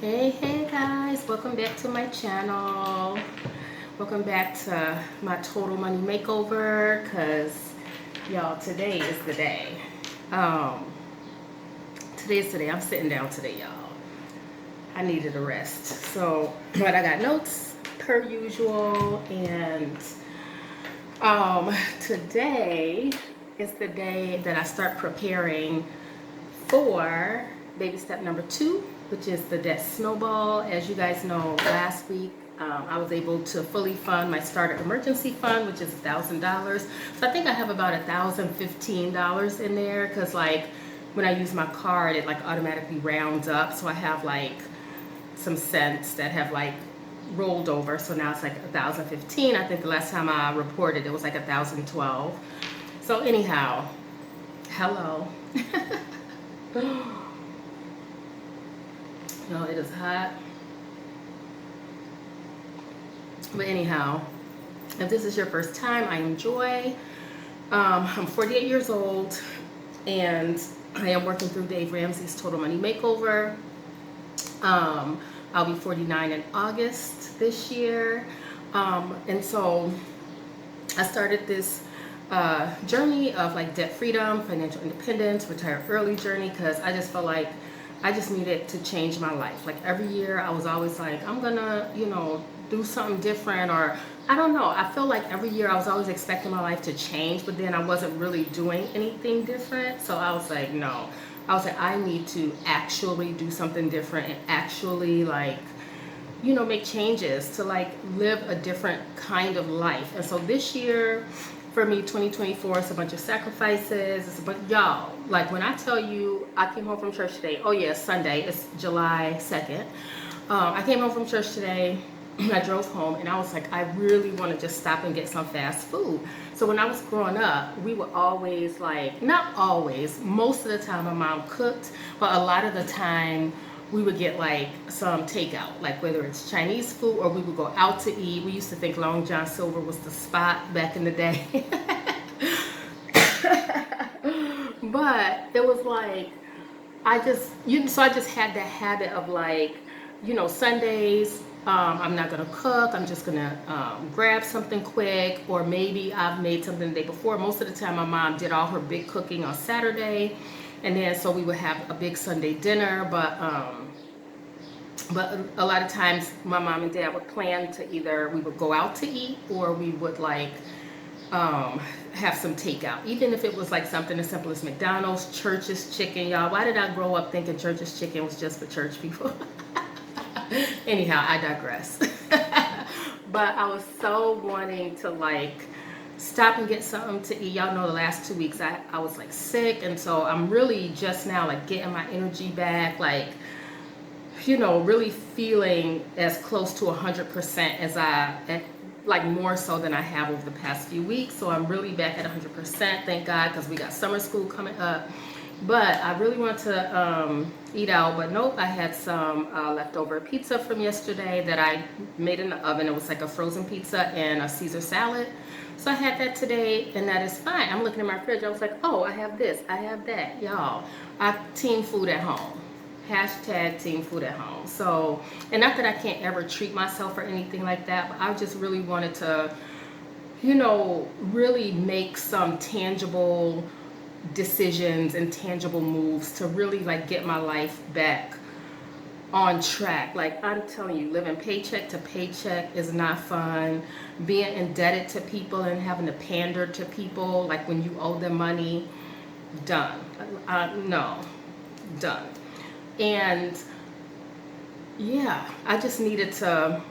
Hey guys, welcome back to my channel. Welcome back to my total money makeover, because y'all, today is the day. Um Today's the day. I'm sitting down today, y'all. I needed a rest. So, but I got notes per usual, and today is the day that I start preparing for baby step number 2, which is the debt snowball. As you guys know, last week I was able to fully fund my starter emergency fund, which is $1,000. So I think I have about $1,015 in there, because like when I use my card, it like automatically rounds up. So I have like some cents that have like rolled over. So now it's like 1,015. I think the last time I reported it was like 1,012. So anyhow, hello. No, it is hot. But anyhow, if this is your first time, I am Joy. I'm 48 years old, and I am working through Dave Ramsey's Total Money Makeover. I'll be 49 in August this year. And so I started this journey of like debt freedom, financial independence, retire early journey, because I just felt like I just needed to change my life. Like every year I was always like, I'm gonna, do something different, or I don't know. I feel like every year I was always expecting my life to change, but then I wasn't really doing anything different. So I was like, no. I was like, I need to actually do something different and actually like, make changes to like live a different kind of life. And so this year, for me, 2024, it's a bunch of sacrifices. It's a bunch, y'all, like when I tell you I came home from church today, oh yeah, Sunday, it's July 2nd. I came home from church today. I drove home and I was like, I really want to just stop and get some fast food. So when I was growing up, we would always like, not always, most of the time my mom cooked, but a lot of the time we would get like some takeout, like whether it's Chinese food or we would go out to eat. We used to think Long John Silver was the spot back in the day. But it was like, so I just had that habit of like, Sundays, I'm not gonna cook. I'm just gonna grab something quick, or maybe I've made something the day before. Most of the time, my mom did all her big cooking on Saturday, and then so we would have a big Sunday dinner. But a lot of times, my mom and dad would plan to either we would go out to eat, or we would like have some takeout, even if it was like something as simple as McDonald's, Church's chicken. Y'all, why did I grow up thinking Church's chicken was just for church people? Anyhow, I digress. But I was so wanting to like stop and get something to eat. Y'all know the last 2 weeks I was like sick, and so I'm really just now like getting my energy back, like really feeling as close to 100% as like more so than I have over the past few weeks. So I'm really back at 100%, thank God, because we got summer school coming up. But I really want to eat out, but nope, I had some leftover pizza from yesterday that I made in the oven. It was like a frozen pizza and a Caesar salad. So I had that today, and that is fine. I'm looking at my fridge. I was like, oh, I have this, I have that. Y'all, I team food at home. Hashtag team food at home. So, and not that I can't ever treat myself or anything like that, but I just really wanted to, really make some tangible decisions and tangible moves to really like get my life back on track. Like I'm telling you, living paycheck to paycheck is not fun. Being indebted to people and having to pander to people, like when you owe them money, done. No, done. And yeah, I just needed to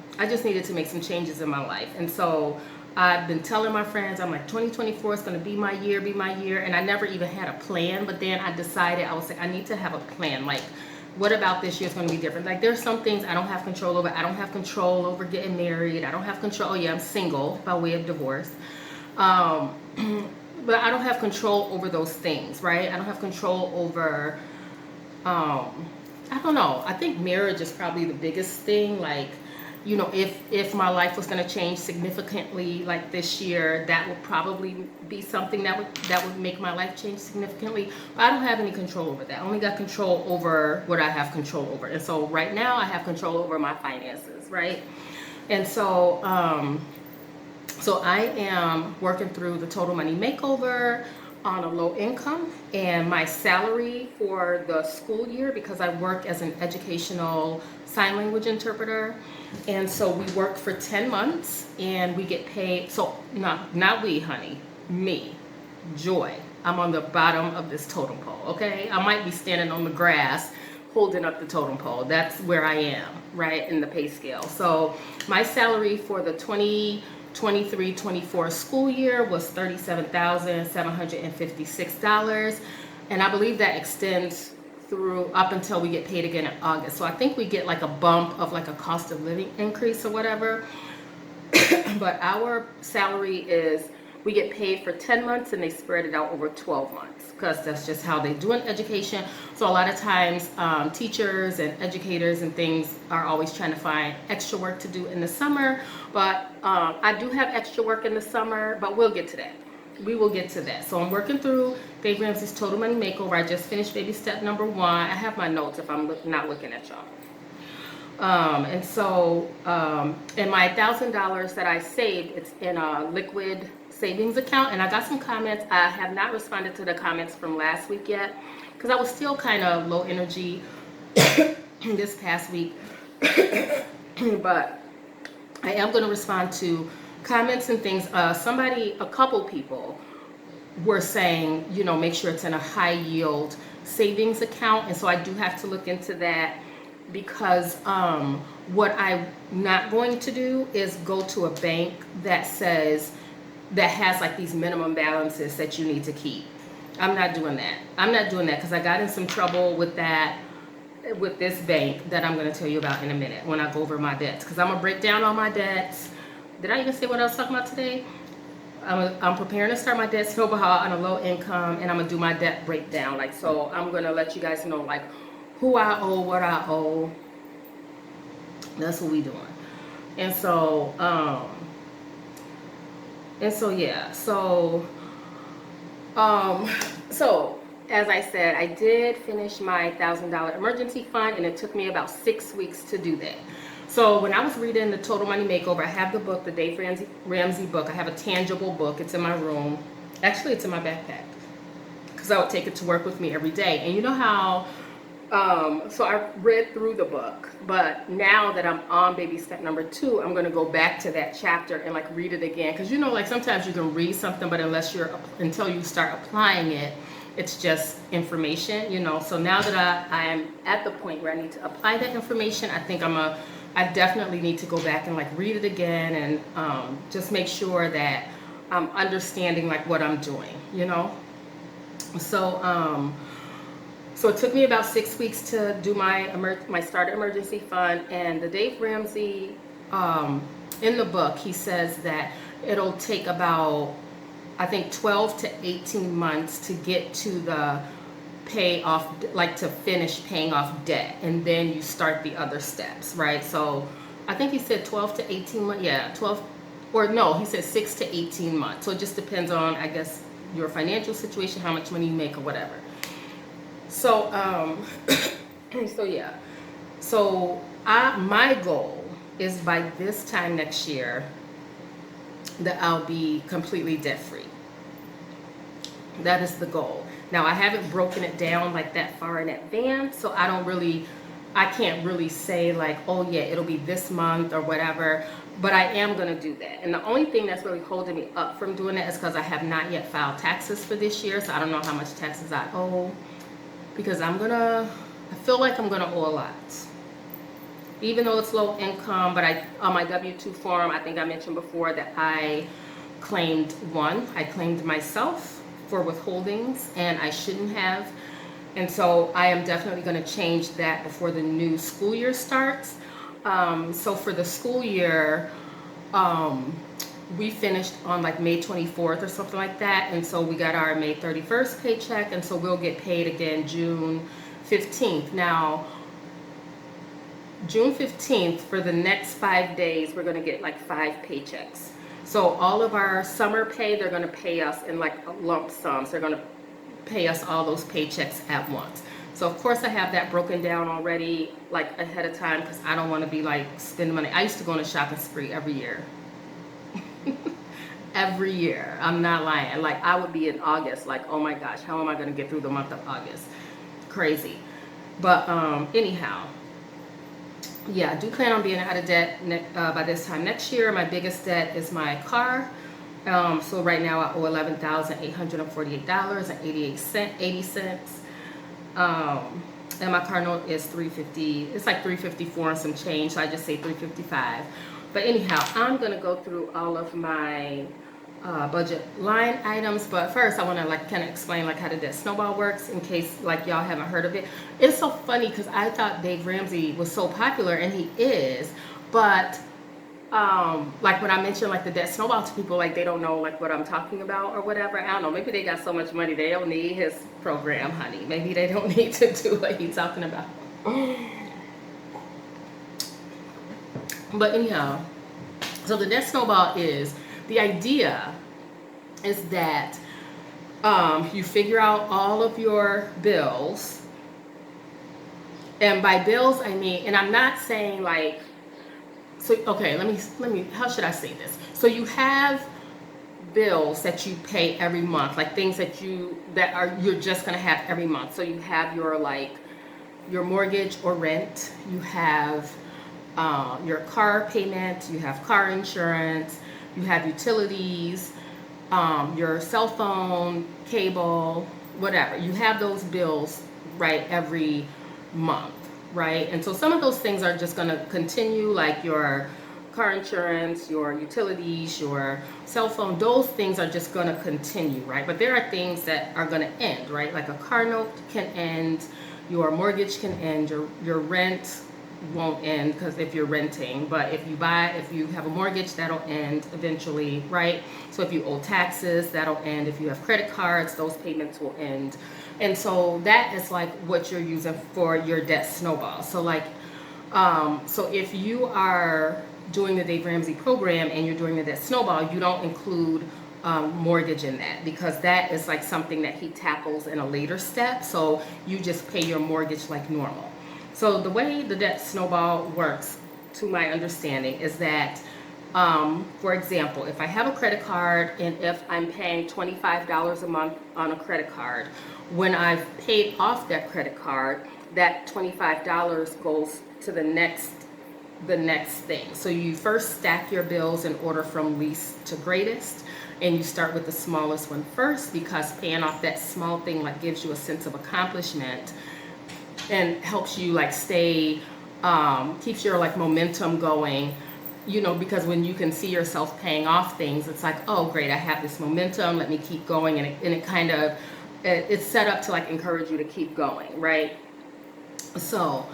make some changes in my life. And so I've been telling my friends, I'm like, 2024 is going to be my year. And I never even had a plan. But then I decided, I was like, I need to have a plan. Like, what about this year is going to be different? Like, there's some things I don't have control over. I don't have control over getting married. I don't have control. Oh, yeah, I'm single by way of divorce. But I don't have control over those things, right? I don't have control over, I don't know. I think marriage is probably the biggest thing. Like, you know, if my life was going to change significantly like this year, that would probably be something that would make my life change significantly. But I don't have any control over that. I only got control over what I have control over. And so right now I have control over my finances, right? And so so I am working through the Total Money Makeover on a low income, and my salary for the school year, because I work as an educational sign language interpreter, and so we work for 10 months and we get paid. So not we, honey, me, Joy. I'm on the bottom of this totem pole, okay? I might be standing on the grass holding up the totem pole. That's where I am, right, in the pay scale. So my salary for the 2023-24 school year was $37,756, and I believe that extends through up until we get paid again in August. So I think we get like a bump of like a cost of living increase or whatever. But our salary is, we get paid for 10 months and they spread it out over 12 months because that's just how they do in education. So a lot of times teachers and educators and things are always trying to find extra work to do in the summer. But I do have extra work in the summer, but we'll get to that. We will get to that. So I'm working through Dave Ramsey's Total Money Makeover. I just finished baby step number 1. I have my notes if I'm not looking at y'all. And so, and my $1,000 that I saved, it's in a liquid savings account. And I got some comments. I have not responded to the comments from last week yet because I was still kind of low energy this past week. But I am going to respond to comments and things. A couple people were saying, you know, make sure it's in a high yield savings account. And so I do have to look into that, because what I'm not going to do is go to a bank that has like these minimum balances that you need to keep. I'm not doing that. Because I got in some trouble with that, with this bank that I'm going to tell you about in a minute when I go over my debts, because I'm going to break down all my debts. Did I even say what I was talking about today? I'm preparing to start my debt sober on a low income, and I'm going to do my debt breakdown. Like, so I'm going to let you guys know like who I owe, what I owe. That's what we doing. And so yeah. So as I said, I did finish my $1,000 emergency fund, and it took me about 6 weeks to do that. So when I was reading the Total Money Makeover, I have the book, the Dave Ramsey book. I have a tangible book. It's in my room. Actually, it's in my backpack because I would take it to work with me every day. And you know how, so I read through the book, but now that I'm on baby step number 2, I'm going to go back to that chapter and like read it again. Because you know, like sometimes you can read something, but until you start applying it, it's just information, you know. So now that I am at the point where I need to apply that information, I think I definitely need to go back and like read it again and just make sure that I'm understanding like what I'm doing, you know. So so it took me about 6 weeks to do my starter emergency fund. And the Dave Ramsey in the book, he says that it'll take about, I think, 12 to 18 months to get to the pay off, like to finish paying off debt, and then you start the other steps, right? So I think he said 12 to 18 months. Yeah, 12, or no, he said 6 to 18 months. So it just depends on, I guess, your financial situation, how much money you make or whatever. So so yeah. So my goal is by this time next year that I'll be completely debt free. That is the goal. Now, I haven't broken it down like that far in advance, so I can't really say like, oh yeah, it'll be this month or whatever, but I am going to do that. And the only thing that's really holding me up from doing that is because I have not yet filed taxes for this year, so I don't know how much taxes I owe, because I feel like I'm going to owe a lot. Even though it's low income, but on my W-2 form, I think I mentioned before that I claimed myself for withholdings, and I shouldn't have. And so I am definitely going to change that before the new school year starts. So for the school year, we finished on like May 24th or something like that. And so we got our May 31st paycheck, and so we'll get paid again June 15th. Now, June 15th, for the next 5 days, we're going to get like 5 paychecks. So all of our summer pay, they're going to pay us in like lump sums. They're going to pay us all those paychecks at once. So of course I have that broken down already, like ahead of time, because I don't want to be like spending money. I used to go on a shopping spree every year. Every year. I'm not lying. Like I would be in August, like, oh my gosh, how am I going to get through the month of August? Crazy. But anyhow, yeah, I do plan on being out of debt by this time next year. My biggest debt is my car. So right now I owe $11,848.80. And my car note is $350. It's like $354 and some change. So I just say $355. But anyhow, I'm gonna go through all of my budget line items. But first, I want to like kind of explain like how the debt snowball works in case like y'all haven't heard of it. It's so funny because I thought Dave Ramsey was so popular, and he is, but like when I mention like the debt snowball to people, like they don't know like what I'm talking about or whatever. I don't know. Maybe they got so much money they don't need his program, honey. Maybe they don't need to do what he's talking about. But anyhow, so the debt snowball is, the idea is that you figure out all of your bills. And by bills, I mean, and I'm not saying like, so, okay, let me, how should I say this? So you have bills that you pay every month, like things that you're just gonna have every month. So you have your like, your mortgage or rent, you have your car payment, you have car insurance, you have utilities, your cell phone, cable, whatever. You have those bills, right, every month, right? And so some of those things are just going to continue, like your car insurance, your utilities, your cell phone. Those things are just going to continue, right? But there are things that are going to end, right? Like a car note can end, your mortgage can end, your rent won't end because if you're renting, but if you have a mortgage, that'll end eventually, right? So if you owe taxes, that'll end. If you have credit cards, those payments will end. And so that is like what you're using for your debt snowball. So like, so if you are doing the Dave Ramsey program and you're doing the debt snowball, you don't include mortgage in that, because that is like something that he tackles in a later step. So you just pay your mortgage like normal. So the way the debt snowball works, to my understanding, is that, for example, if I have a credit card and if I'm paying $25 a month on a credit card, when I've paid off that credit card, that $25 goes to the next thing. So you first stack your bills in order from least to greatest, and you start with the smallest one first, because paying off that small thing like gives you a sense of accomplishment and helps you like stay, keeps your like momentum going, you know, because when you can see yourself paying off things, it's like, oh great, I have this momentum, let me keep going. And it kind of, it's set up to like encourage you to keep going, right? So,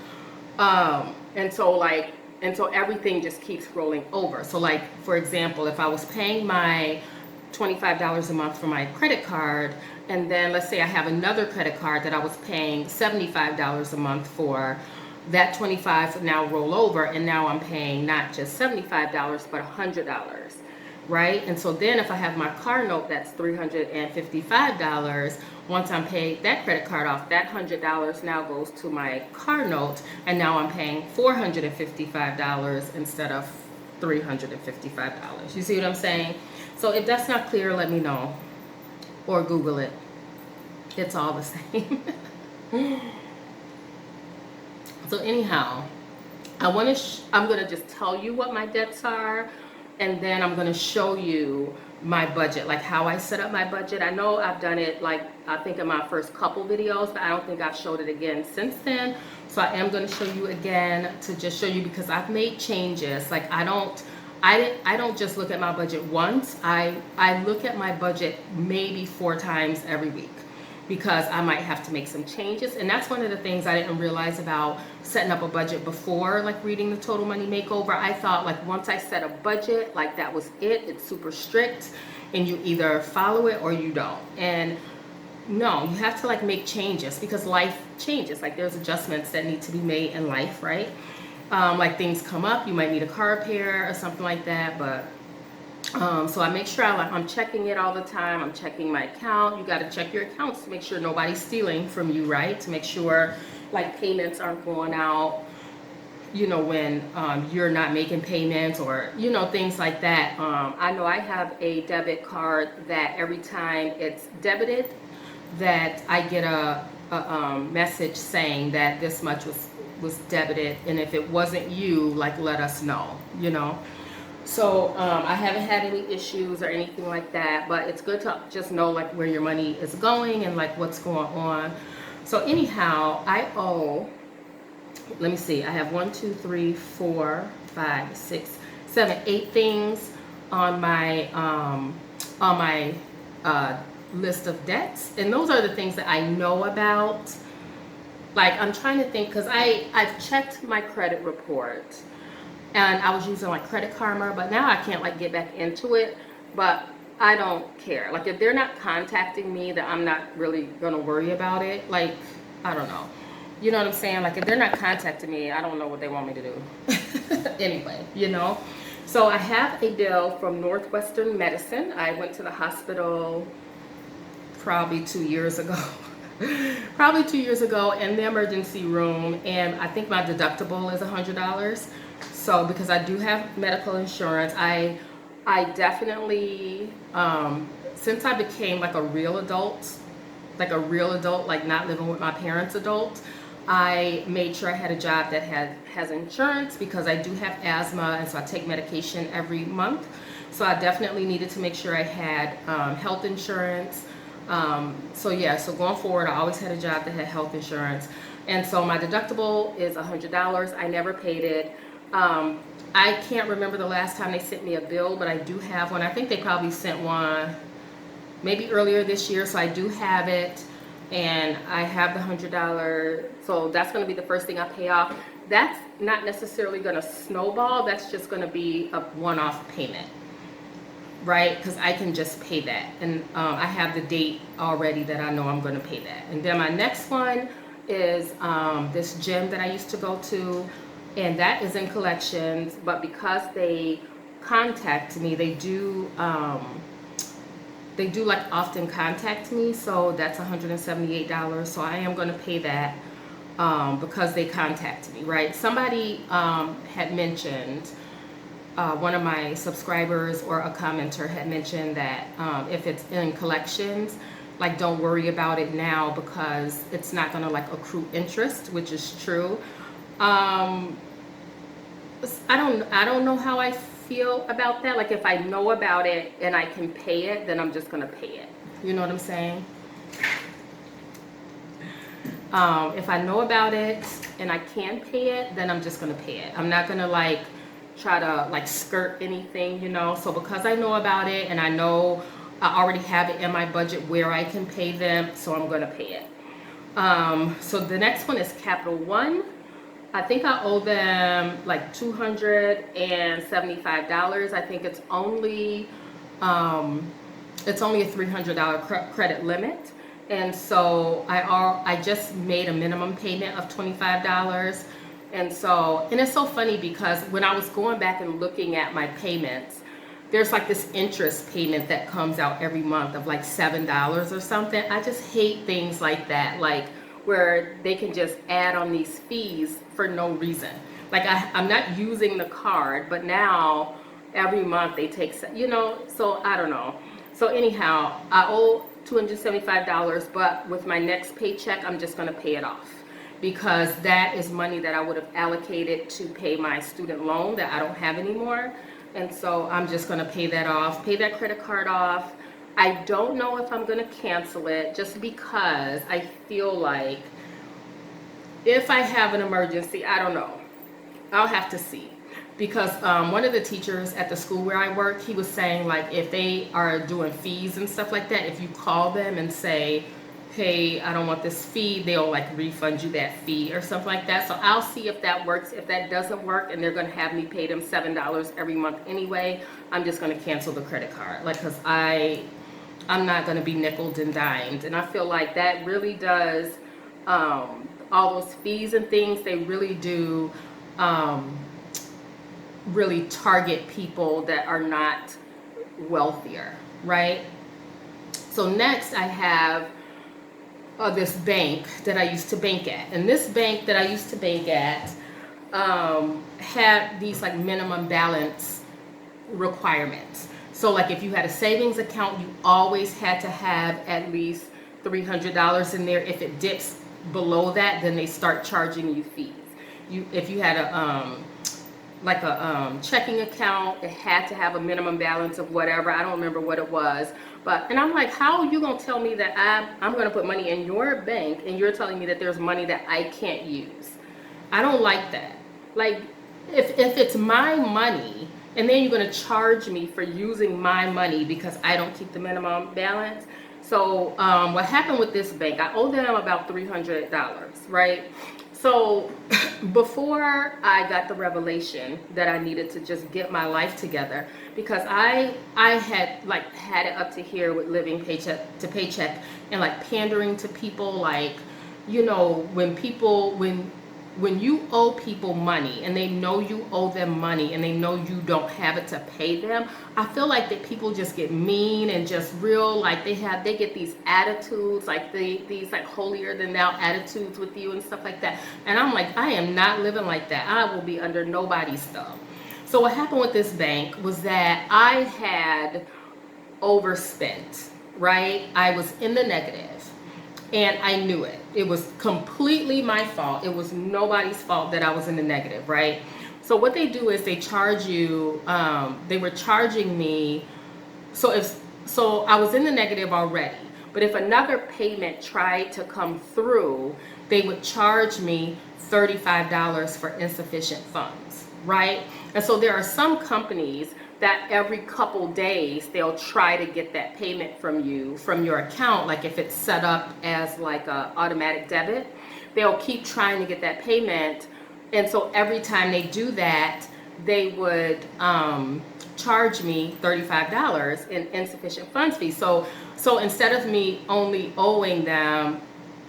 and so everything just keeps rolling over. So like, for example, if I was paying my $25 a month for my credit card, and then let's say I have another credit card that I was paying $75 a month for, that $25 now roll over, and now I'm paying not just $75 but $100, right? And so then if I have my car note that's $355, once I'm paid that credit card off, that $100 now goes to my car note, and now I'm paying $455 instead of $355. You see what I'm saying? So if that's not clear, let me know, or Google it. It's all the same. So anyhow, I'm gonna just tell you what my debts are, and then I'm gonna show you my budget, like how I set up my budget. I know I've done it like I think in my first couple videos, but I don't think I've showed it again since then. So I am gonna show you again to just show you, because I've made changes. Like I don't just look at my budget once. I look at my budget maybe 4 times every week, because I might have to make some changes. And that's one of the things I didn't realize about setting up a budget before, like reading the Total Money Makeover. I thought like once I set a budget, like that was it. It's super strict and you either follow it or you don't. And no, you have to like make changes, because life changes. Like there's adjustments that need to be made in life, right? like things come up, you might need a car repair or something like that. But so I make sure I'm checking it all the time. I'm checking my account. You got to check your accounts to make sure nobody's stealing from you, right? To make sure like payments aren't going out, when you're not making payments, or things like that. I know I have a debit card that every time it's debited, that I get a message saying that this much was debited, and if it wasn't you, like, let us know. So I haven't had any issues or anything like that, but it's good to just know like where your money is going and like what's going on. So anyhow, I owe, let me see, I have 1, 2, 3, 4, 5, 6, 7, 8 things on my list of debts, and those are the things that I know about. Like, I'm trying to think, because I've checked my credit report, and I was using like Credit Karma, but now I can't like get back into it. But I don't care. Like, if they're not contacting me, then I'm not really gonna worry about it. Like, I don't know. You know what I'm saying? Like, if they're not contacting me, I don't know what they want me to do. Anyway, So I have a bill from Northwestern Medicine. I went to the hospital probably 2 years ago. Probably 2 years ago, in the emergency room, and I think my deductible is $100. So because I do have medical insurance, I definitely, since I became like a real adult, like not living with my parents adult, I made sure I had a job that has insurance, because I do have asthma, and so I take medication every month. So I definitely needed to make sure I had health insurance. So going forward, I always had a job that had health insurance. And so my deductible is $100. I never paid it. I can't remember the last time they sent me a bill, but I do have one. I think they probably sent one maybe earlier this year, so I do have it. And I have the $100, so that's going to be the first thing I pay off. That's not necessarily going to snowball. That's just going to be a one-off payment, right? Because I can just pay that, and I have the date already that I know I'm going to pay that. And then my next one is this gym that I used to go to, and that is in collections. But because they contact me, they do like often contact me, so that's $178. So I am going to pay that because they contact me, right? Somebody had mentioned, one of my subscribers or a commenter had mentioned that if it's in collections, like, don't worry about it now, because it's not going to like accrue interest, which is true. I don't know how I feel about that. Like, if I know about it and I can pay it, then I'm just gonna pay it. You know what I'm saying? If I know about it and I can pay it, then I'm just gonna pay it. I'm not gonna like try to like skirt anything, So because I know about it, and I know I already have it in my budget where I can pay them, so I'm gonna pay it. So the next one is Capital One. I think I owe them like $275. I think it's only a $300 credit limit, and so I just made a minimum payment of $25. And it's so funny, because when I was going back and looking at my payments, there's like this interest payment that comes out every month of like $7 or something. I just hate things like that, like where they can just add on these fees for no reason. Like, I'm not using the card, but now every month they take, so I don't know. So anyhow, I owe $275, but with my next paycheck, I'm just gonna pay it off, because that is money that I would have allocated to pay my student loan that I don't have anymore. And so I'm just gonna pay that off, pay that credit card off. I don't know if I'm gonna cancel it, just because I feel like if I have an emergency, I don't know. I'll have to see. Because one of the teachers at the school where I work, he was saying, like, if they are doing fees and stuff like that, if you call them and say, hey, I don't want this fee, they'll like refund you that fee or something like that. So I'll see if that works. If that doesn't work and they're gonna have me pay them $7 every month anyway, I'm just gonna cancel the credit card. Like, cause I'm not gonna be nickeled and dimed. And I feel like that really does, all those fees and things, they really do um, really target people that are not wealthier, right? So next I have this bank that I used to bank at. And this bank that I used to bank at had these like minimum balance requirements. So like if you had a savings account, you always had to have at least $300 in there. If it dips below that, then they start charging you fees. If you had a checking account, it had to have a minimum balance of whatever. I don't remember what it was. And I'm like, how are you going to tell me that I'm going to put money in your bank and you're telling me that there's money that I can't use? I don't like that. Like, if it's my money and then you're going to charge me for using my money because I don't keep the minimum balance. So what happened with this bank, I owe them about $300, right? So before I got the revelation that I needed to just get my life together, because I had it up to here with living paycheck to paycheck and like pandering to people, like, you know, when you owe people money and they know you owe them money and they know you don't have it to pay them, I feel like that people just get mean and just real, like they get these attitudes, like these like holier than thou attitudes with you and stuff like that. And I'm like, I am not living like that. I will be under nobody's thumb. So what happened with this bank was that I had overspent, right? I was in the negative. And I knew it. It was completely my fault. It was nobody's fault that I was in the negative, right? So what they do is they charge you, they were charging me, so I was in the negative already, but if another payment tried to come through, they would charge me $35 for insufficient funds, right? And so there are some companies that every couple days they'll try to get that payment from you from your account. Like if it's set up as like a automatic debit, they'll keep trying to get that payment. And so every time they do that, they would charge me $35 in insufficient funds fee. So instead of me only owing them,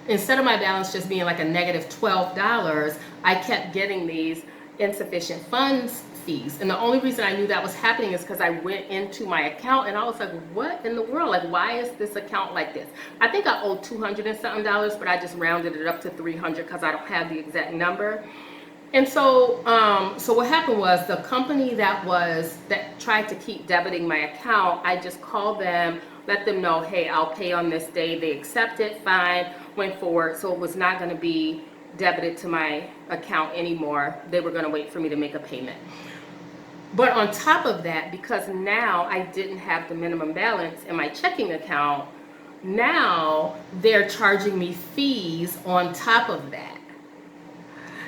instead of my balance just being like a negative $12, I kept getting these insufficient funds fees. And the only reason I knew that was happening is because I went into my account and I was like, what in the world? Like, why is this account like this? I think I owed $200 and something, but I just rounded it up to 300 because I don't have the exact number. And so what happened was the company that tried to keep debiting my account, I just called them, let them know, hey, I'll pay on this day. They accepted, fine, went forward. So it was not going to be debited to my account anymore. They were going to wait for me to make a payment. But on top of that, because now I didn't have the minimum balance in my checking account, now they're charging me fees on top of that.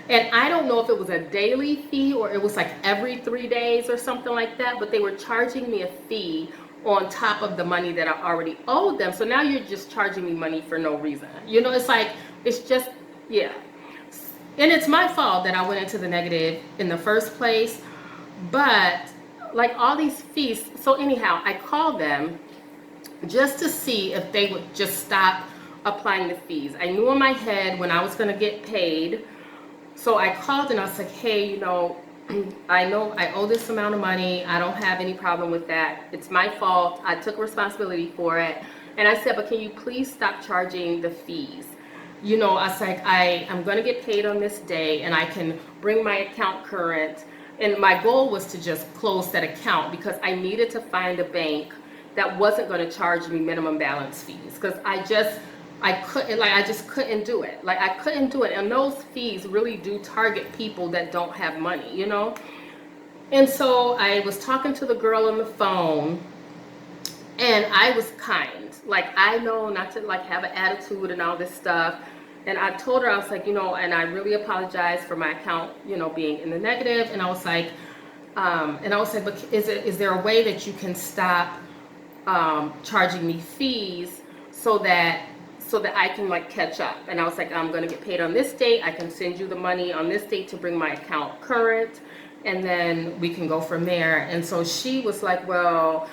And I don't know if it was a daily fee or it was like every 3 days or something like that, but they were charging me a fee on top of the money that I already owed them. So now you're just charging me money for no reason. You know, it's like, it's just, yeah. And it's my fault that I went into the negative in the first place. But like all these fees, so anyhow, I called them just to see if they would just stop applying the fees. I knew in my head when I was going to get paid. So I called and I was like, hey, you know I owe this amount of money. I don't have any problem with that. It's my fault. I took responsibility for it. And I said, but can you please stop charging the fees? You know, I was like, I'm going to get paid on this day and I can bring my account current. And my goal was to just close that account because I needed to find a bank that wasn't going to charge me minimum balance fees, because I just couldn't do it. Like I couldn't do it. And those fees really do target people that don't have money, you know? And so I was talking to the girl on the phone and I was kind. Like, I know not to like have an attitude and all this stuff. And I told her, I was like, you know, and I really apologize for my account, you know, being in the negative. And I was like, but is there a way that you can stop charging me fees so that I can like catch up? And I was like, I'm going to get paid on this date. I can send you the money on this date to bring my account current, and then we can go from there. And so she was like, well,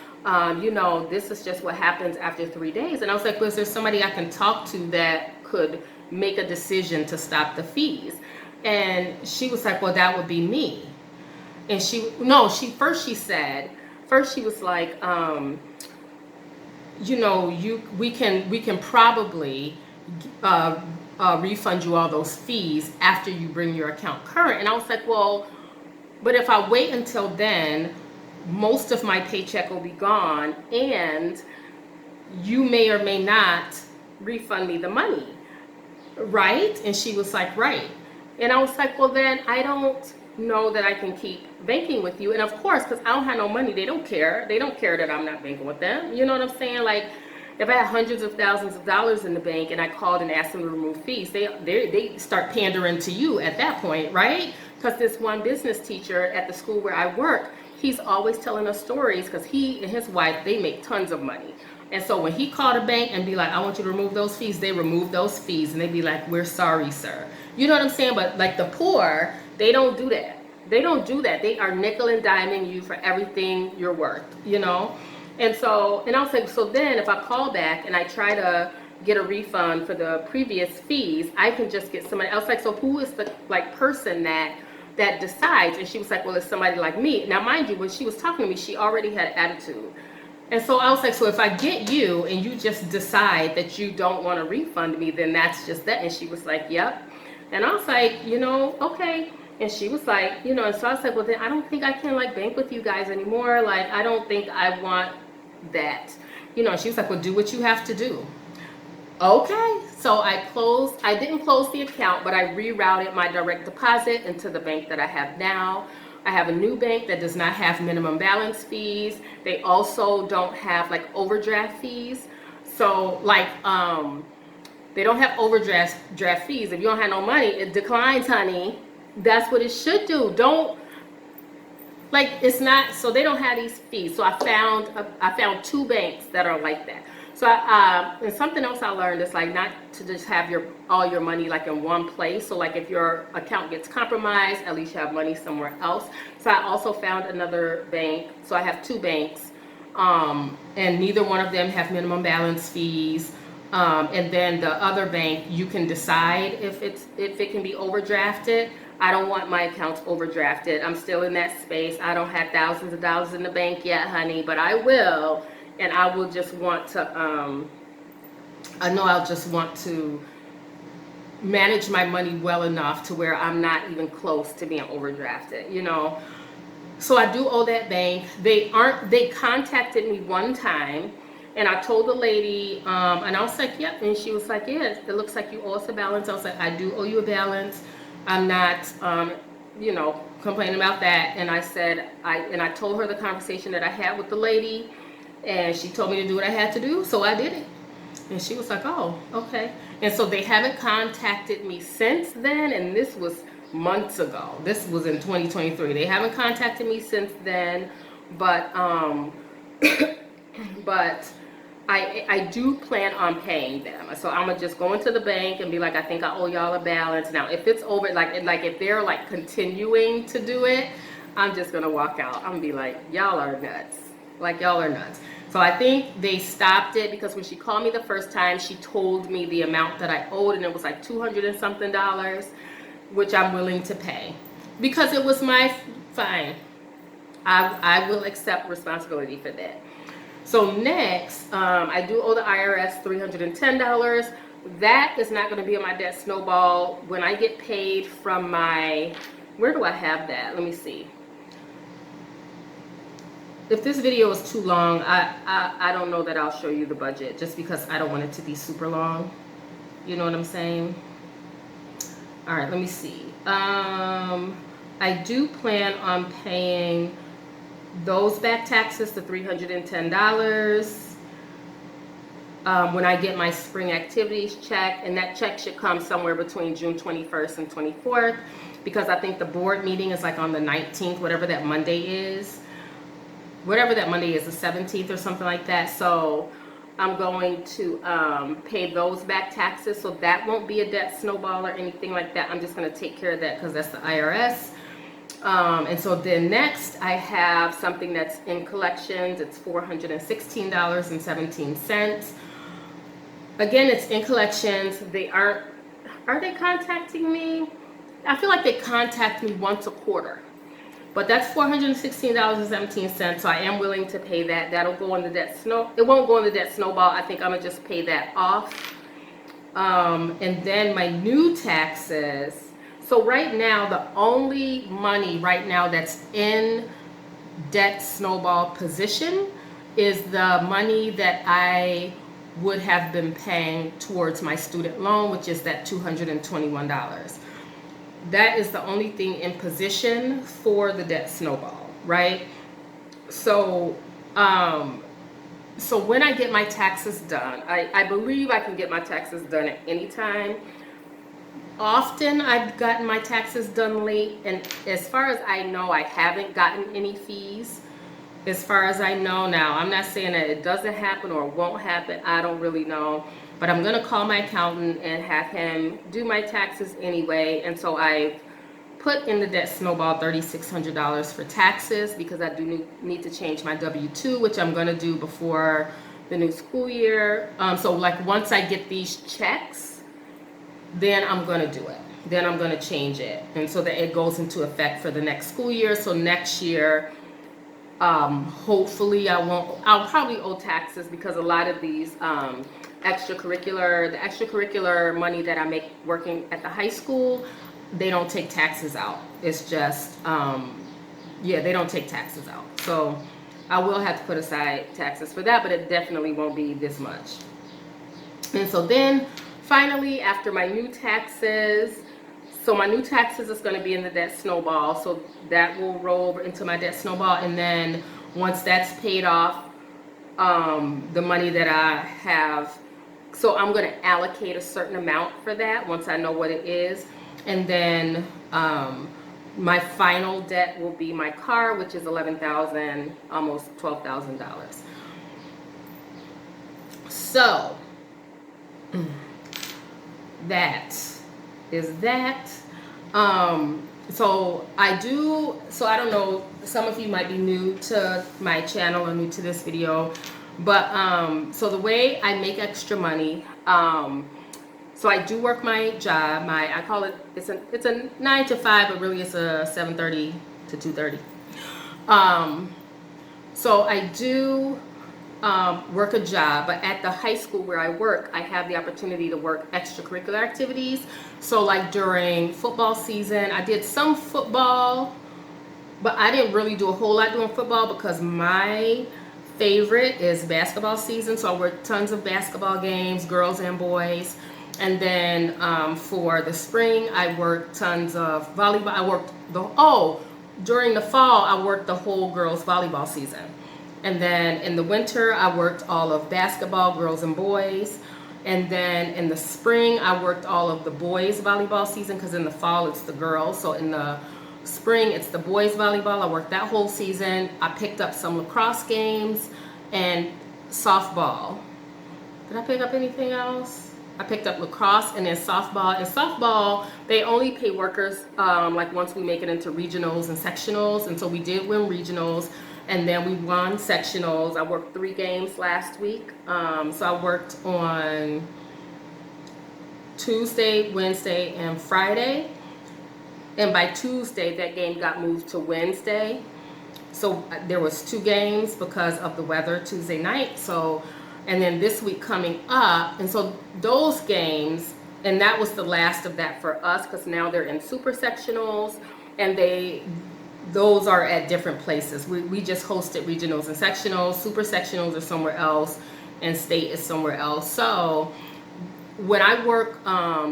you know, this is just what happens after 3 days. And I was like, well, is there somebody I can talk to that could make a decision to stop the fees? And she was like, well, that would be me. And first she was like, we can probably refund you all those fees after you bring your account current. And I was like, well, but if I wait until then, most of my paycheck will be gone, and you may or may not refund me the money, right? And she was like, right. And I was like, well, then I don't know that I can keep banking with you. And of course, because I don't have no money, they don't care. They don't care that I'm not banking with them. You know what I'm saying? Like, if I had hundreds of thousands of dollars in the bank and I called and asked them to remove fees, they start pandering to you at that point, right? Because this one business teacher at the school where I work, he's always telling us stories, because he and his wife, they make tons of money. And so when he called a bank and be like, I want you to remove those fees, they remove those fees, and they be like, we're sorry, sir. You know what I'm saying? But like the poor, they don't do that. They don't do that. They are nickel and diming you for everything you're worth, you know? And so, and I was like, so then if I call back and I try to get a refund for the previous fees, I can just get somebody else. Like, so who is the like person that decides? And she was like, well, it's somebody like me. Now, mind you, when she was talking to me, she already had attitude. And so I was like, so if I get you and you just decide that you don't want to refund me, then that's just that. And she was like, yep. And I was like, okay. And she was like, and so I was like, well, then I don't think I can like bank with you guys anymore. Like, I don't think I want that. And she was like, well, do what you have to do. Okay. So I didn't close the account, but I rerouted my direct deposit into the bank that I have now. I have a new bank that does not have minimum balance fees. They also don't have like overdraft fees. So like, they don't have overdraft fees. If you don't have no money, it declines, honey. That's what it should do. It's not, so they don't have these fees. So I found 2 banks that are like that. So and something else I learned is like not to just have all your money like in one place. So like if your account gets compromised, at least you have money somewhere else. So I also found another bank. So I have 2 banks, and neither one of them have minimum balance fees. And then the other bank, you can decide if it can be overdrafted. I don't want my accounts overdrafted. I'm still in that space. I don't have thousands of dollars in the bank yet, honey, but I will. And I will just want to, I'll just want to manage my money well enough to where I'm not even close to being overdrafted, So I do owe that bank. They contacted me one time, and I told the lady, and I was like, yep. And she was like, yeah, it looks like you owe us a balance. I was like, I do owe you a balance. I'm not, complaining about that. And I said, I told her the conversation that I had with the lady, and she told me to do what I had to do, so I did it. And she was like, oh, okay. And so they haven't contacted me since then, and this was months ago. This was in 2023. They haven't contacted me since then, but but I do plan on paying them. So I'm gonna just go into the bank and be like, I think I owe y'all a balance. Now, if it's over, like if they're like continuing to do it, I'm just gonna walk out. I'm gonna be like, y'all are nuts. Like, y'all are nuts. So I think they stopped it because when she called me the first time, she told me the amount that I owed, and it was like $200 and something, which I'm willing to pay because it was my fine. I will accept responsibility for that. So next, I do owe the IRS $310. That is not going to be on my debt snowball. When I get paid from where do I have that? Let me see. If this video is too long, I don't know that I'll show you the budget, just because I don't want it to be super long. You know what I'm saying? All right, let me see. I do plan on paying those back taxes, the $310, when I get my spring activities check, and that check should come somewhere between June 21st and 24th, because I think the board meeting is like on the 19th, whatever that Monday is. Whatever that Monday is, the 17th or something like that. So I'm going to pay those back taxes, so that won't be a debt snowball or anything like that. I'm just going to take care of that because that's the IRS. And so then next I have something that's in collections. It's $416.17. Again, it's in collections. Are they contacting me? I feel like they contact me once a quarter. But that's $416.17. So I am willing to pay that. That'll go in the debt snow. It won't go in the debt snowball. I think I'm gonna just pay that off. And then my new taxes. So right now, the only money right now that's in debt snowball position is the money that I would have been paying towards my student loan, which is that $221. That is the only thing in position for the debt snowball, right? So, so when I get my taxes done, I believe I can get my taxes done at any time. Often I've gotten my taxes done late, and as far as I know, I haven't gotten any fees. As far as I know now, I'm not saying that it doesn't happen or won't happen. I don't really know. But I'm going to call my accountant and have him do my taxes anyway. And so I put in the debt snowball $3,600 for taxes because I do need to change my W-2, which I'm going to do before the new school year. So like once I get these checks, then I'm going to do it. Then I'm going to change it. And so that it goes into effect for the next school year. So next year, hopefully I'll probably owe taxes because a lot of these the extracurricular money that I make working at the high school, they don't take taxes out. It's just, yeah, they don't take taxes out. So I will have to put aside taxes for that, but it definitely won't be this much. And so then finally, after my new taxes, so my new taxes is going to be in the debt snowball. So that will roll over into my debt snowball. And then once that's paid off, the money that I have, so I'm going to allocate a certain amount for that once I know what it is. And then my final debt will be my car, which is $11,000, almost $12,000. So that is that. So I don't know, some of you might be new to my channel or new to this video, but so the way I make extra money, so I do work my job. I call it, it's a 9 to 5, but really it's a 7:30 to 2:30. So I do work a job, but at the high school where I work, I have the opportunity to work extracurricular activities. So like during football season, I did some football, but I didn't really do a whole lot doing football because my favorite is basketball season. So I worked tons of basketball games, girls and boys. And then for the spring, I worked tons of volleyball. During the fall, I worked the whole girls volleyball season. And then in the winter, I worked all of basketball, girls and boys. And then in the spring, I worked all of the boys volleyball season because in the fall, it's the girls. So in the spring, it's the boys volleyball. I worked that whole season. I picked up some lacrosse games and softball. Did I pick up anything else? I picked up lacrosse and then softball. And softball, they only pay workers like once we make it into regionals and sectionals. And so we did win regionals. And then we won sectionals. I worked 3 games last week. So I worked on Tuesday, Wednesday, and Friday. And by Tuesday, that game got moved to Wednesday. So there was 2 games because of the weather Tuesday night. So, and then this week coming up. And so those games, and that was the last of that for us because now they're in super sectionals and those are at different places. We just hosted regionals and sectionals. Super sectionals are somewhere else and state is somewhere else. So when I work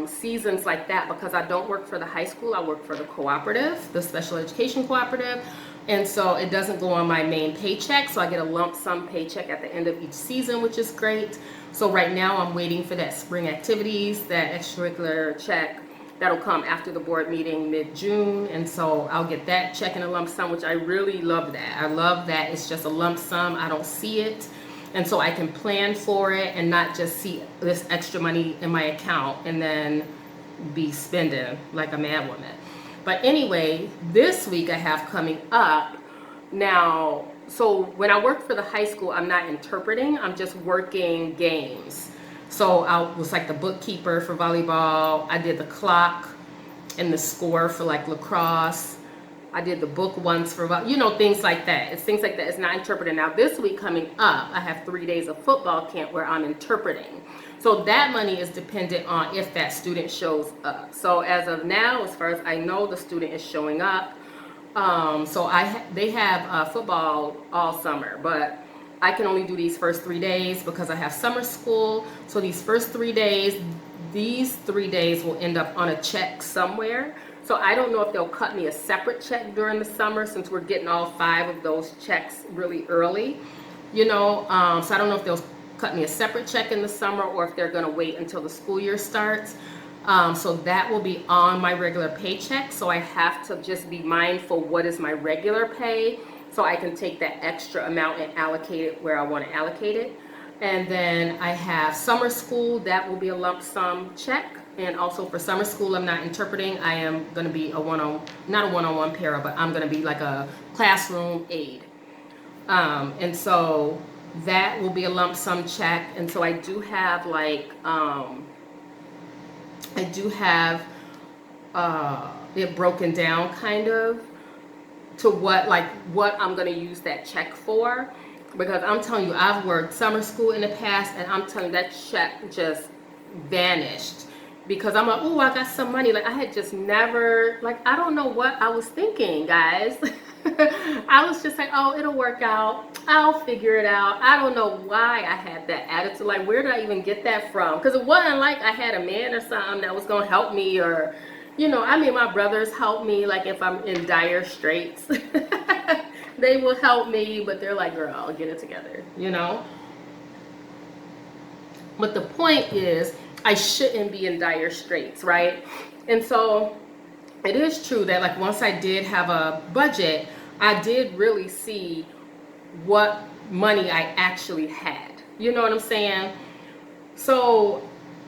seasons like that, because I don't work for the high school, I work for the cooperative, the special education cooperative. And so it doesn't go on my main paycheck. So I get a lump sum paycheck at the end of each season, which is great. So right now I'm waiting for that spring activities, that extracurricular check. That'll come after the board meeting mid-June, and so I'll get that check in a lump sum, which I really love that. I love that it's just a lump sum. I don't see it, and so I can plan for it and not just see this extra money in my account and then be spending like a mad woman. But anyway, this week I have coming up now. So when I work for the high school, I'm not interpreting. I'm just working games. So I was like the bookkeeper for volleyball. I did the clock and the score for like lacrosse. I did the book once for about, you know, things like that. It's things like that. It's not interpreting. Now this week coming up, I have 3 days of football camp where I'm interpreting. So that money is dependent on if that student shows up. So as of now, as far as I know, the student is showing up. So they have football all summer, but I can only do these first 3 days because I have summer school. So these first 3 days, these 3 days will end up on a check somewhere. So I don't know if they'll cut me a separate check during the summer since we're getting all 5 of those checks really early, you know. So I don't know if they'll cut me a separate check in the summer or if they're going to wait until the school year starts. So that will be on my regular paycheck. So I have to just be mindful what is my regular pay so I can take that extra amount and allocate it where I want to allocate it. And then I have summer school. That will be a lump sum check. And also for summer school, I'm not interpreting. I am going to be not a one-on-one para, but I'm going to be like a classroom aide. And so that will be a lump sum check. And so I do have like, it broken down kind of to what I'm going to use that check for. Because I'm telling you, I've worked summer school in the past, and I'm telling you, that check just vanished. Because I'm like, oh, I got some money. Like, I had just never, like, I don't know what I was thinking, guys. I was just like, oh, it'll work out. I'll figure it out. I don't know why I had that attitude. Like, where did I even get that from? Because it wasn't like I had a man or something that was going to help me, or, you know, I mean, my brothers help me, like, if I'm in dire straits. They will help me, but they're like, girl, I'll get it together, you know? But the point is, I shouldn't be in dire straits, right? And so it is true that like once I did have a budget, I did really see what money I actually had. You know what I'm saying? So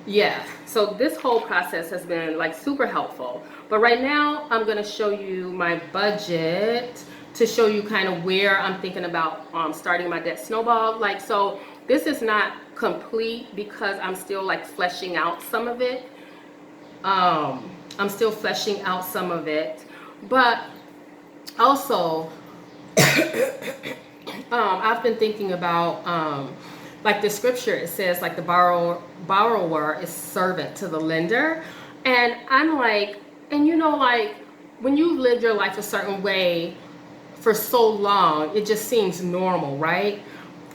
yeah, so this whole process has been like super helpful. But right now I'm gonna show you my budget to show you kind of where I'm thinking about starting my debt snowball. Like, so this is not complete because I'm still like fleshing out some of it. I'm still fleshing out some of it, but also I've been thinking about like the scripture. It says like the borrower is servant to the lender, and I'm like, and you know, like when you live your life a certain way for so long, it just seems normal, right?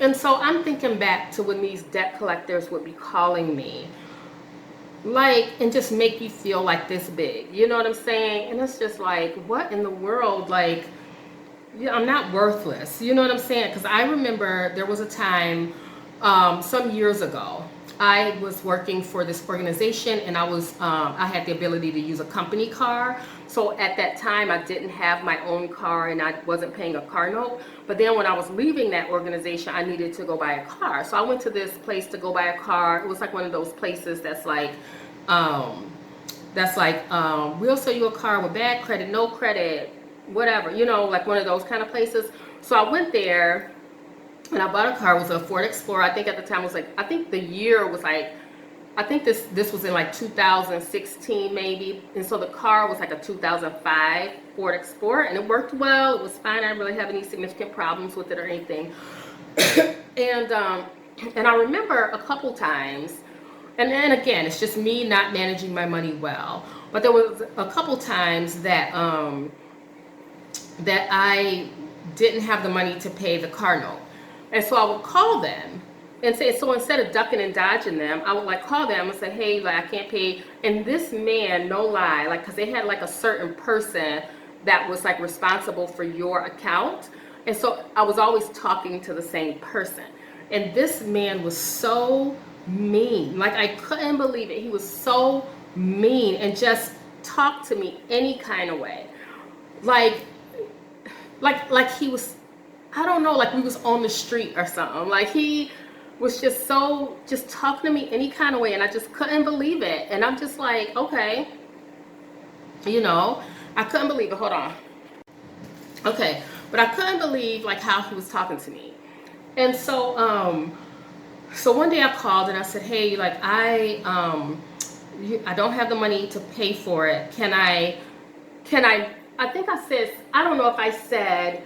And so I'm thinking back to when these debt collectors would be calling me, like, and just make you feel like this big, you know what I'm saying? And it's just like, what in the world? Like, yeah, I'm not worthless, you know what I'm saying? Because I remember there was a time some years ago, I was working for this organization, and I had the ability to use a company car. So at that time, I didn't have my own car, and I wasn't paying a car note. But then when I was leaving that organization, I needed to go buy a car. So I went to this place to go buy a car. It was like one of those places that's like, we'll sell you a car with bad credit, no credit, whatever, you know, like one of those kind of places. So I went there, and I bought a car. It was a Ford Explorer. I think at the time it was like, I think the year was like, I think this was in like 2016 maybe. And so the car was like a 2005 Ford Explorer, and it worked well. It was fine. I didn't really have any significant problems with it or anything. And I remember a couple times, and then again, it's just me not managing my money well. But there was a couple times that that I didn't have the money to pay the car note. And so I would call them and say, so instead of ducking and dodging them, I would like call them and say, hey, like I can't pay. And this man, no lie, like, cause they had like a certain person that was like responsible for your account. And so I was always talking to the same person. And this man was so mean. Like, I couldn't believe it. He was so mean and just talked to me any kind of way. Like he was, I don't know, like we was on the street or something. Like he was just talking to me any kind of way, and I just couldn't believe it. And I'm just like, okay, you know, I couldn't believe it. Hold on. Okay, but I couldn't believe like how he was talking to me. And so so one day I called and I said, hey, like I don't have the money to pay for it. I think I said, I don't know if I said,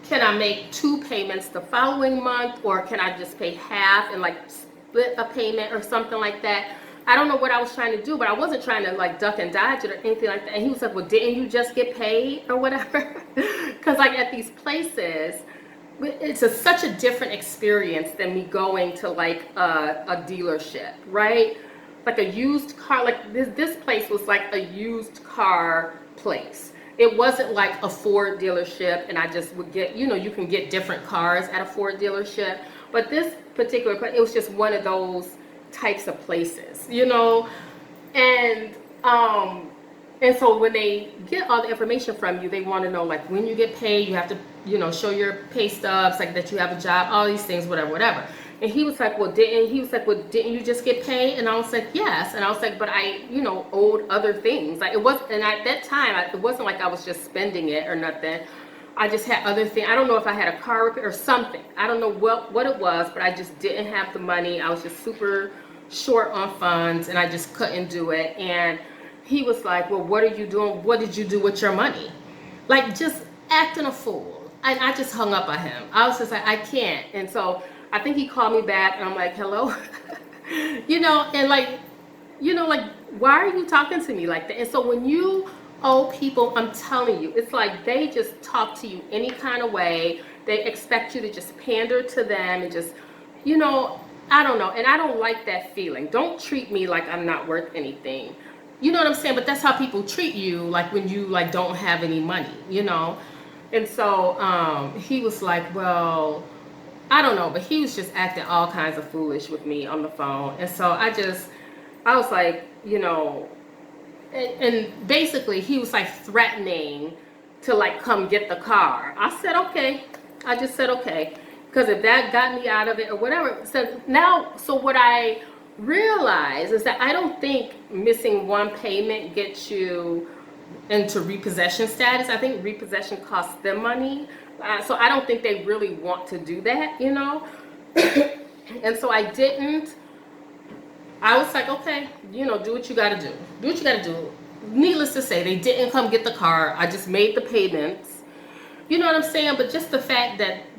can I make 2 payments the following month, or can I just pay half and like split a payment or something like that? I don't know what I was trying to do, but I wasn't trying to like duck and dodge it or anything like that. And he was like, well, didn't you just get paid or whatever? Because like at these places, it's such a different experience than me going to like a dealership, right? Like a used car, like this place was like a used car place. It wasn't like a Ford dealership and I just would get, you can get different cars at a Ford dealership. But this particular place, it was just one of those types of places, And and so when they get all the information from you, they want to know like when you get paid, you have to, show your pay stubs, like that you have a job, all these things, whatever. And he was like, well, didn't you just get paid? And I was like, yes. And I was like, but I, owed other things. Like it was, and at that time, it wasn't like I was just spending it or nothing. I just had other things. I don't know if I had a car repair or something. I don't know what it was, but I just didn't have the money. I was just super short on funds and I just couldn't do it. And he was like, well, what are you doing? What did you do with your money? Like just acting a fool. And I just hung up on him. I was just like, I can't. And so I think he called me back and I'm like, hello? And like, why are you talking to me like that? And so when you owe people, I'm telling you, it's like they just talk to you any kind of way. They expect you to just pander to them and just, I don't know. And I don't like that feeling. Don't treat me like I'm not worth anything. You know what I'm saying? But that's how people treat you, like when you like don't have any money, And so he was like, well, I don't know, but he was just acting all kinds of foolish with me on the phone. And so I was like, and basically he was like threatening to like come get the car. I said, okay. I just said, okay. Because if that got me out of it or whatever. So what I realize is that I don't think missing one payment gets you into repossession status. I think repossession costs them money. So I don't think they really want to do that, And so I didn't. I was like, okay, do what you got to do. Do what you got to do. Needless to say, they didn't come get the car. I just made the payments. You know what I'm saying? But just the fact that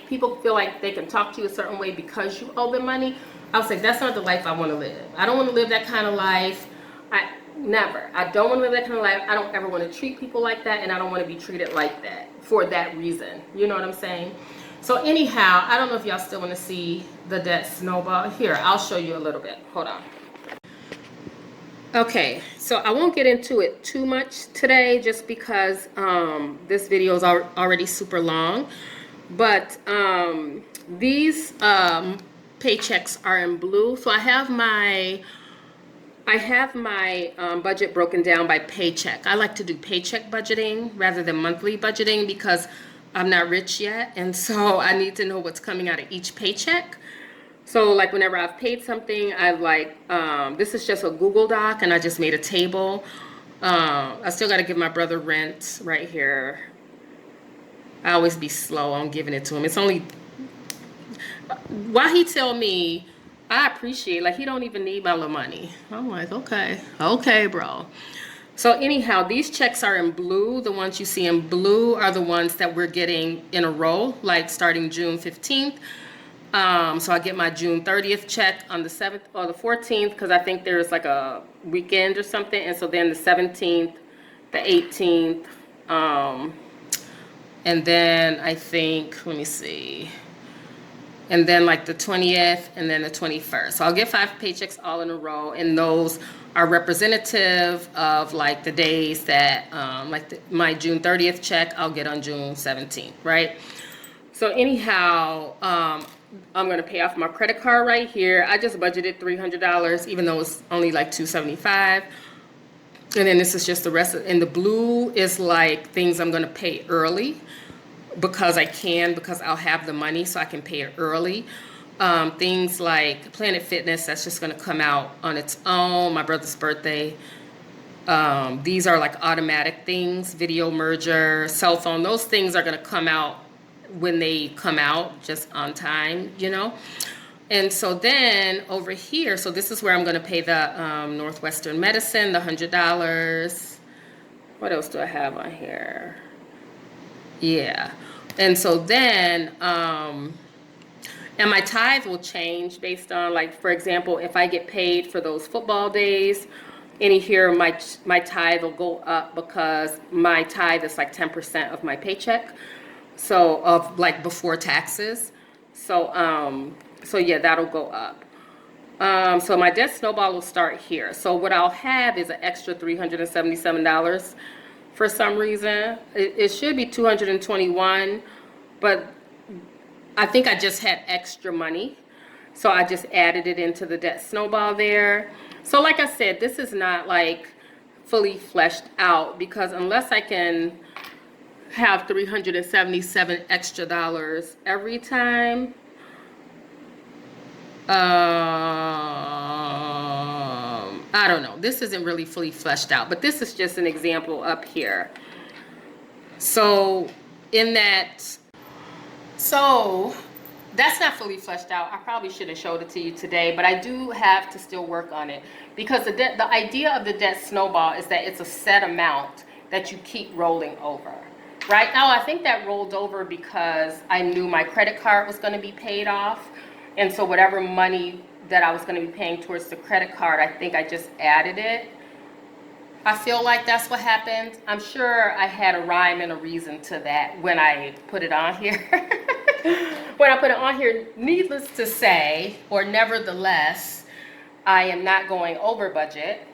people feel like they can talk to you a certain way because you owe them money. I was like, that's not the life I want to live. I don't want to live that kind of life. Never. I don't want to live that kind of life. I don't ever want to treat people like that, and I don't want to be treated like that for that reason. You know what I'm saying? So anyhow, I don't know if y'all still want to see the debt snowball. Here, I'll show you a little bit. Hold on. Okay, so I won't get into it too much today just because this video is already super long. But these paychecks are in blue. So I have my budget broken down by paycheck. I like to do paycheck budgeting rather than monthly budgeting because I'm not rich yet. And so I need to know what's coming out of each paycheck. So like whenever I've paid something, I've like, this is just a Google Doc and I just made a table. I still got to give my brother rent right here. I always be slow on giving it to him. It's only, why he tell me, I appreciate, like he don't even need my little money. I'm like, okay, bro. So anyhow, these checks are in blue. The ones you see in blue are the ones that we're getting in a row, like starting June 15th. So I get my June 30th check on the 7th or the 14th because I think there's like a weekend or something. And so then the 17th, the 18th, and then I think, let me see, and then like the 20th and then the 21st. So I'll get 5 paychecks all in a row, and those are representative of like the days that, my June 30th check I'll get on June 17th, right? So anyhow, I'm gonna pay off my credit card right here. I just budgeted $300, even though it's only like $275. And then this is just the rest of, and the blue is like things I'm gonna pay early because I can, because I'll have the money so I can pay it early. Things like Planet Fitness, that's just gonna come out on its own. My brother's birthday. These are like automatic things, video merger, cell phone, those things are gonna come out when they come out, just on time, And so then over here, so this is where I'm going to pay the Northwestern Medicine, the $100. What else do I have on here? Yeah. And so then, and my tithe will change based on, like, for example, if I get paid for those football days, any here, my tithe will go up because my tithe is like 10% of my paycheck. So of like before taxes. So yeah, that'll go up. So my debt snowball will start here. So what I'll have is an extra $377 for some reason. It should be 221, but I think I just had extra money. So I just added it into the debt snowball there. So like I said, this is not like fully fleshed out because unless I can have 377 extra dollars every time, I don't know. This isn't really fully fleshed out, but this is just an example up here. So in that, so that's not fully fleshed out. I probably should have showed it to you today, but I do have to still work on it because the idea of the debt snowball is that it's a set amount that you keep rolling over. Right now, I think that rolled over because I knew my credit card was going to be paid off. And so whatever money that I was going to be paying towards the credit card, I think I just added it. I feel like that's what happened. I'm sure I had a rhyme and a reason to that when I put it on here. When I put it on here, needless to say, or nevertheless, I am not going over budget.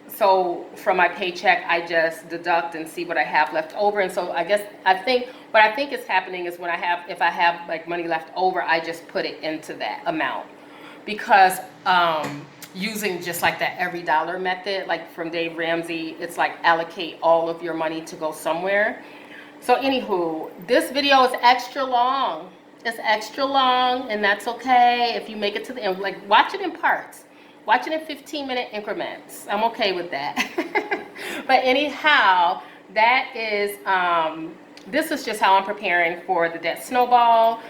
So from my paycheck, I just deduct and see what I have left over. And so I think what I think is happening is if I have like money left over, I just put it into that amount. Because using just like that every dollar method, like from Dave Ramsey, it's like allocate all of your money to go somewhere. So anywho, this video is extra long. It's extra long, and that's okay if you make it to the end. Like, watch it in parts. Watch it in 15-minute increments. I'm okay with that. But anyhow, that is, this is just how I'm preparing for the debt snowball.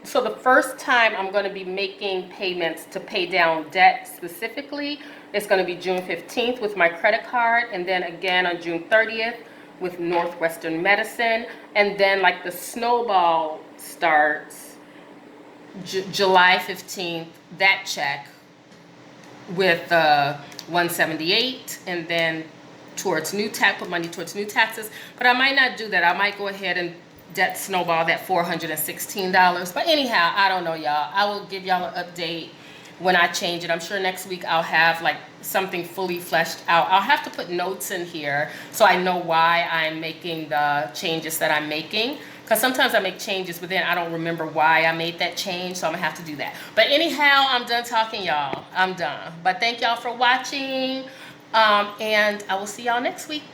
So the first time I'm going to be making payments to pay down debt specifically, it's going to be June 15th with my credit card, and then again on June 30th with Northwestern Medicine, and then like the snowball starts July 15th, that check with 178, and then towards put money towards new taxes. But I might not do that. I might go ahead and debt snowball that $416. But anyhow, I don't know, y'all. I will give y'all an update when I change it. I'm sure next week I'll have like something fully fleshed out. I'll have to put notes in here so I know why I'm making the changes that I'm making. Because sometimes I make changes, but then I don't remember why I made that change, so I'm going to have to do that. But anyhow, I'm done talking, y'all. I'm done. But thank y'all for watching, and I will see y'all next week.